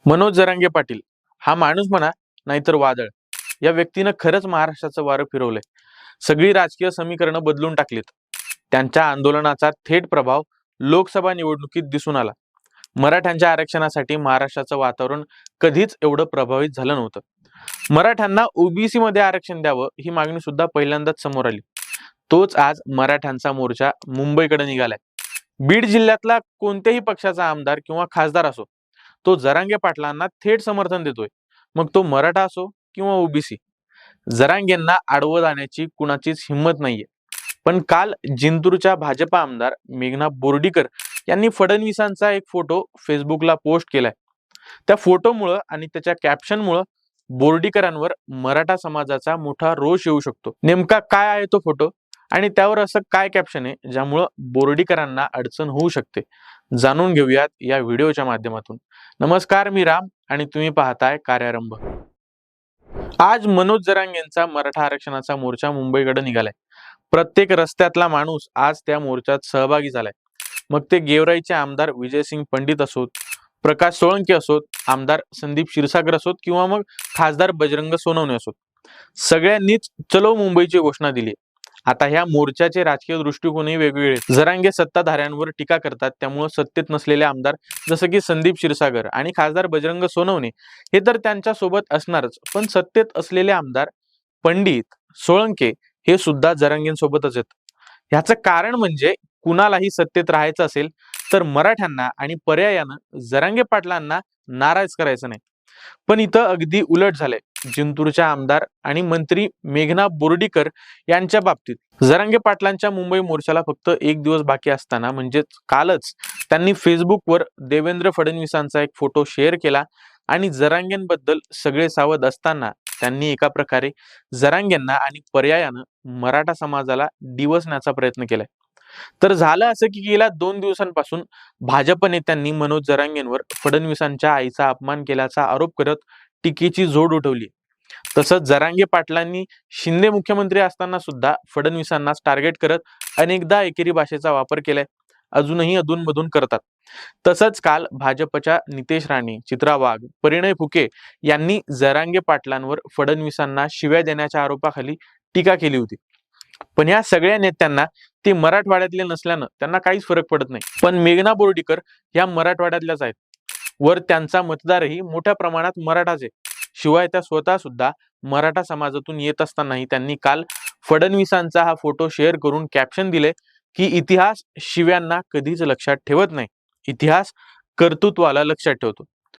मनोज जरांगे पाटील हा माणूस म्हणा नाहीतर वादळ, या व्यक्तीनं खरंच महाराष्ट्राचं वारं फिरवलंय. सगळी राजकीय समीकरणं बदलून टाकलीत. त्यांच्या आंदोलनाचा थेट प्रभाव लोकसभा निवडणुकीत दिसून आला. मराठ्यांच्या आरक्षणासाठी महाराष्ट्राचं वातावरण कधीच एवढं प्रभावित झालं नव्हतं. मराठ्यांना ओबीसी मध्ये आरक्षण द्यावं ही मागणी सुद्धा पहिल्यांदाच समोर आली. तोच आज मराठ्यांचा मोर्चा मुंबईकडे निघालाय. बीड जिल्ह्यातला कोणत्याही पक्षाचा आमदार किंवा खासदार असो, तो जरांगे पाटलांना थेट समर्थन देतोय. मग तो मराठा असो किंवा ओबीसी. जरांगेंना आडवं जाण्याची कुणाचीच हिंमत नाहीये. पण काल जिंतूरच्या भाजपा आमदार मेघना बोर्डीकर यांनी फडणवीसांचा एक फोटो फेसबुकला पोस्ट केलाय. त्या फोटोमुळं आणि त्याच्या कॅप्शनमुळं बोर्डीकरांवर मराठा समाजाचा मोठा रोष येऊ शकतो. नेमका काय आहे तो फोटो आणि त्यावर असं काय कॅप्शन आहे ज्यामुळं बोर्डीकरांना अडचण होऊ शकते, जाणून घेऊयात या व्हिडिओच्या माध्यमातून. नमस्कार, मी राम आणि तुम्ही पाहताय कार्यारंभ. आज मनोज जरांगेंचा मराठा आरक्षणाचा मोर्चा मुंबईकडे निघालाय. प्रत्येक रस्त्यातला माणूस आज त्या मोर्चात सहभागी झालाय. मग ते गेवराईचे आमदार विजयसिंग पंडित असोत, प्रकाश सोळंके असोत, आमदार संदीप क्षीरसागर असोत किंवा मग खासदार बजरंग सोनवणे असोत, सगळ्यांनीच चलो मुंबईची घोषणा दिली. आता ह्या मोर्चाचे राजकीय दृष्टिकोनही वेगवेगळे. जरांगे सत्ताधाऱ्यांवर टीका करतात, त्यामुळे सत्तेत नसलेले आमदार जसं की संदीप क्षीरसागर आणि खासदार बजरंग सोनवणे हे तर त्यांच्या सोबत असणारच, पण सत्तेत असलेले आमदार पंडित, सोळंके हे सुद्धा जरांगेंसोबतच आहेत. ह्याचं कारण म्हणजे कुणालाही सत्तेत राहायचं असेल तर मराठ्यांना आणि पर्यायानं जरांगे पाटलांना नाराज करायचं नाही. पण इथं अगदी उलट झालंय. जिंतूरच्या आमदार आणि मंत्री मेघना बोर्डीकर यांच्या बाबतीत जरांगे पाटलांच्या मुंबई मोर्चाला फक्त एक दिवस बाकी असताना, म्हणजेच कालच, त्यांनी फेसबुकवर देवेंद्र फडणवीसांचा एक फोटो शेअर केला आणि जरांगेंबद्दल सगळे सावध असताना त्यांनी एका प्रकारे जरांगेंना आणि पर्यायानं मराठा समाजाला डिवचण्याचा प्रयत्न केलाय. तर झालं असं की गेल्या 2 दिवसांपासून भाजप नेत्यांनी मनोज जरांगेंवर फडणवीसांच्या आईचा अपमान केल्याचा आरोप करत टीकेची झोड उठवली. तसंच जरांगे पाटलांनी शिंदे मुख्यमंत्री असताना सुद्धा फडणवीसांनाच टार्गेट करत अनेकदा एकेरी भाषेचा वापर केलाय, अजूनही अधूनमधून करतात. तसंच काल भाजपच्या नितेश राणे, चित्रा वाघ, परिणय फुके यांनी जरांगे पाटलांवर फडणवीसांना शिव्या देण्याच्या आरोपाखाली टीका केली होती. पण या सगळ्या नेत्यांना ते मराठवाड्यातले नसल्यानं त्यांना काहीच फरक पडत नाही. पण मेघना बोर्डीकर या मराठवाड्यातल्याच आहेत. वर त्यांचा मतदारही मोठ्या प्रमाणात मराठाच आहे. शिवाय त्या स्वतः सुद्धा मराठा समाजातून येत असतानाही त्यांनी काल फडणवीसांचा हा फोटो शेअर करून कॅप्शन दिले की इतिहास शिव्यांना कधीच लक्षात ठेवत नाही, इतिहास कर्तृत्वाला लक्षात ठेवतो.